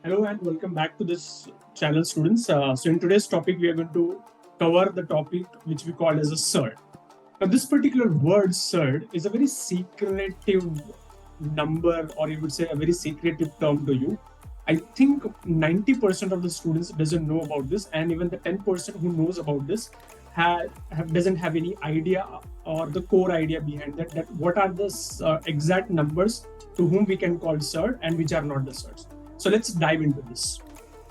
Hello and welcome back to this channel, students. So in today's topic, we are going to cover the topic which we call as a surd. Now, this particular word surd is a very secretive number, or you would say a very secretive term to you. I think 90% of the students doesn't know about this, and even the 10% who knows about this doesn't have any idea or the core idea behind that. That what are the exact numbers to whom we can call surd and which are not the surds. So let's dive into this.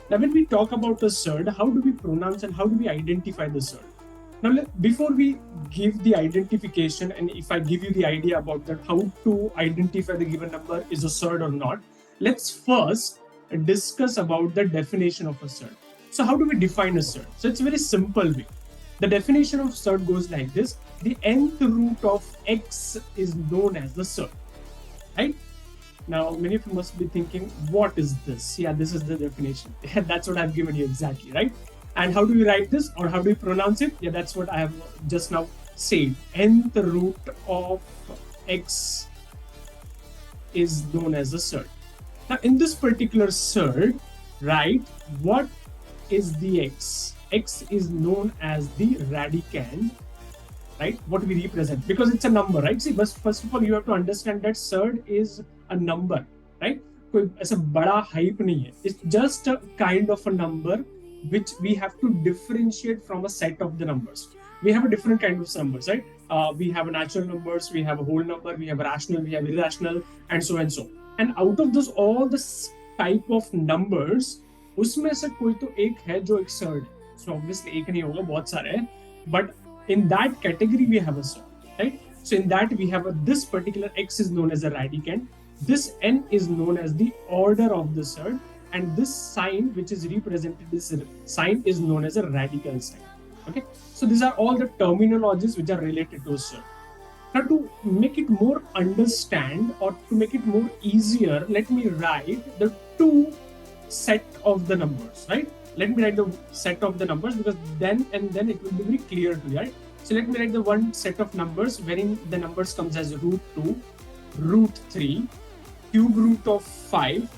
Now, when we talk about a surd, how do we pronounce and how do we identify the surd? Now, before we give the identification, and if I give you the idea about that, how to identify the given number is a surd or not, let's first discuss about the definition of a surd. So, how do we define a surd? So, it's a very simple way. The definition of surd goes like this: the nth root of x is known as the surd, right? Now, many of you must be thinking, what is this? Yeah, this is the definition. That's what I've given you exactly, right? And how do we write this or how do we pronounce it? Yeah, that's what I have just now said. Nth root of x is known as the surd. Now, in this particular surd, right, what is the x? X is known as the radicand, right? What we represent, because it's a number, right? See, first of all, you have to understand that surd is a number, right? कोई ऐसा बड़ा hype नहीं है. It's just a kind of a number which we have to differentiate from a set of the numbers. We have a different kind of numbers, right? We have natural numbers, we have a whole number, we have rational, we have irrational, and so and so. And out of those, all this type of numbers, उसमें से कोई तो एक है जो एक surd है. So obviously एक नहीं होगा, बहुत सारे हैं. But in that category, we have a surd, right? So in that we have this particular x is known as a radicand. This n is known as the order of the surd, and this sign which is represented, this sign is known as a radical sign. Okay, so these are all the terminologies which are related to a surd. Now, to make it more understand or to make it more easier, let me write the two set of the numbers, right? Let me write the set of the numbers, because then it will be very clear to you, right? So let me write the one set of numbers wherein the numbers comes as root 2, root 3, cube root of 5,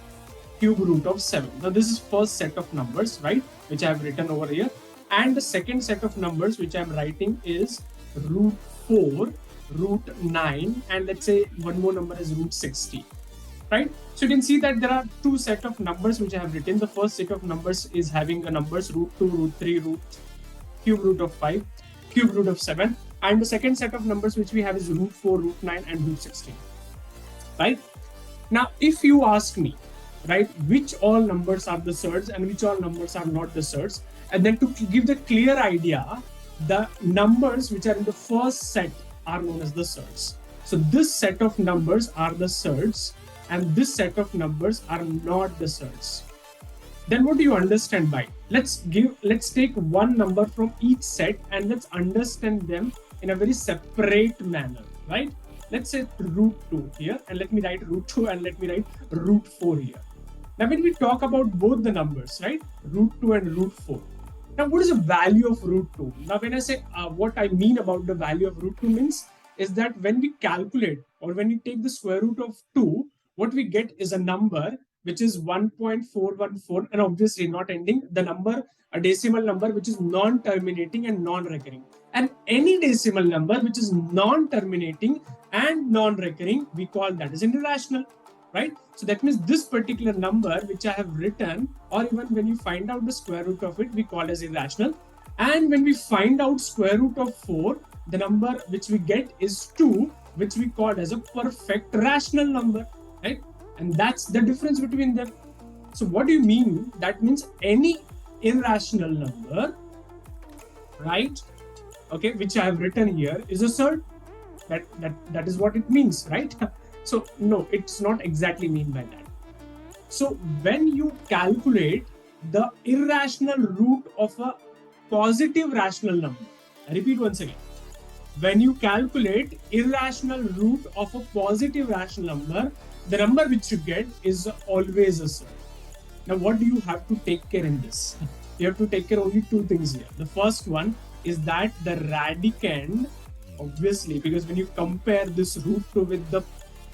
cube root of 7. Now this is first set of numbers, right, which I have written over here. And the second set of numbers which I am writing is root 4, root 9, and let's say one more number is root 60. Right? So you can see that there are two set of numbers which I have written. The first set of numbers is having the numbers root 2, root 3, cube root of 5, cube root of 7. And the second set of numbers which we have is root 4, root 9, and root 16. Right? Now, if you ask me, right, which all numbers are the surds and which all numbers are not the surds, and then to give the clear idea, the numbers which are in the first set are known as the surds. So this set of numbers are the surds, and this set of numbers are not the surds. Then what do you understand by? Let's take one number from each set and let's understand them in a very separate manner, right? Let's say root 2 here, and let me write root 2 and let me write root 4 here. Now when we talk about both the numbers, right, root 2 and root 4. Now what is the value of root 2? Now when I say what I mean about the value of root 2 means is that when we calculate or when we take the square root of 2, what we get is a number which is 1.414, and obviously not ending, the number, a decimal number which is non-terminating and non-recurring. And any decimal number which is non-terminating and non-recurring, we call that as irrational, right? So that means this particular number which I have written, or even when you find out the square root of it, we call as irrational. And when we find out square root of 4, the number which we get is 2, which we call as a perfect rational number, right? And that's the difference between them. So what do you mean? That means any irrational number, right, okay, which I have written here is a surd. That is what it means, right? So no, it's not exactly mean by that. So when you calculate the irrational root of a positive rational number, I repeat once again, when you calculate irrational root of a positive rational number, the number which you get is always a surd. Now what do you have to take care in this? You have to take care only two things here. The first one is that the radicand, obviously, because when you compare this root 2 with the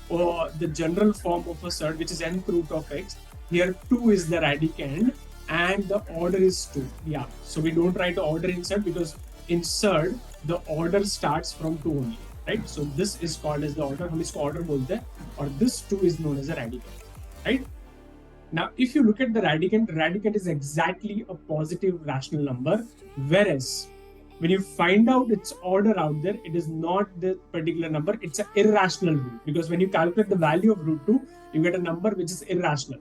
the general form of a surd, which is nth root of x. Here 2 is the radicand and the order is 2. Yeah, so we don't write the order in surd because in surd the order starts from 2 only, right? So this is called as the order. हम इसको order बोलते हैं, और this 2 is known as a radicand, right? Now, if you look at the radicand is exactly a positive rational number, whereas when you find out its order out there, it is not the particular number, it's an irrational root. Because when you calculate the value of root 2, you get a number which is irrational.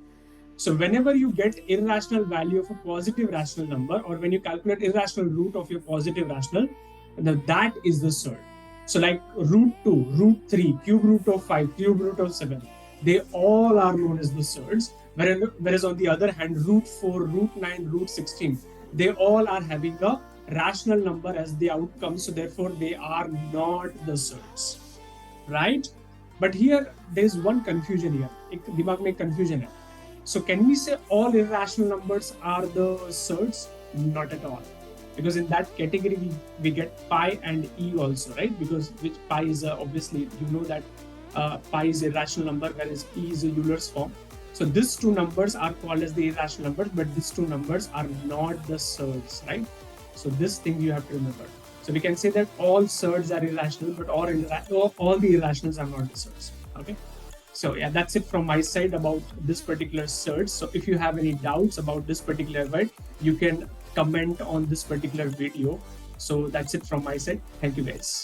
So whenever you get irrational value of a positive rational number, or when you calculate irrational root of your positive rational, that is the surd. So like root 2, root 3, cube root of 5, cube root of 7, they all are known as the surds. Whereas on the other hand, root 4, root 9, root 16, they all are having a rational number as the outcome, so therefore they are not the surds, right? But here there is one confusion here. एक दिमाग में confusion है. So can we say all irrational numbers are the surds? Not at all, because in that category we get pi and e also, right? Because which pi is obviously, you know that pi is a rational number, whereas e is a Euler's form. So these two numbers are called as the irrational numbers, but these two numbers are not the surds, right? So this thing you have to remember. So we can say that all surds are irrational, but all the irrationals are not the surds. Okay. So yeah, that's it from my side about this particular surd. So if you have any doubts about this particular word, you can comment on this particular video. So that's it from my side. Thank you guys.